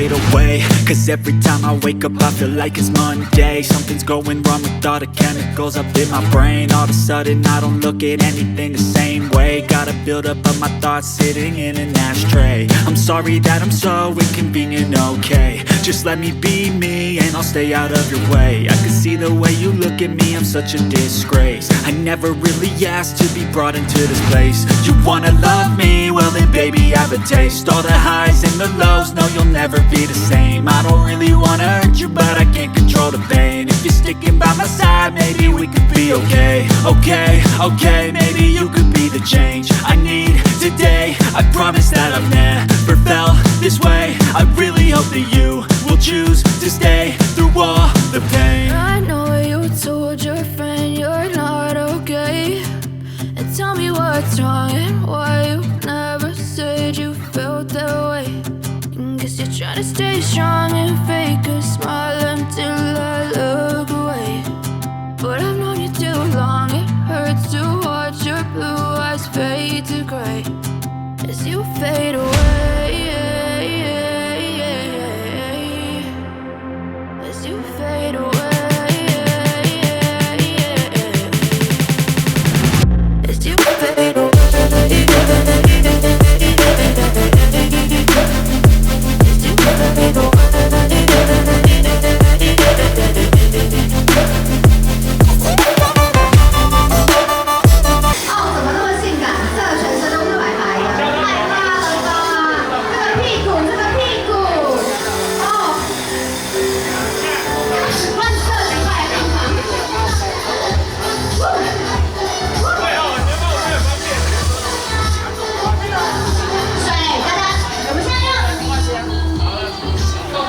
fade away. Cause every time I wake up I feel like it's Monday. Something's going wrong with all the chemicals up in my brain. All of a sudden I don't look at anything the same way. Gotta build up of my thoughts sitting in an ashtray. I'm sorry that I'm so inconvenient, okay. Just let me be me and I'll stay out of your way. I can see the way you look at me, I'm such a disgrace. I never really asked to be brought into this place. You wanna love me? Well then baby have a taste. All the highs and the lows, no you'll never be the same. I don't really wanna hurt you but I can't control the pain. If you're sticking by my side, maybe we could be okay. Okay, maybe you could be the change I need today. I promise that I've never felt this way. I really hope that you will choose to stay through all the pain.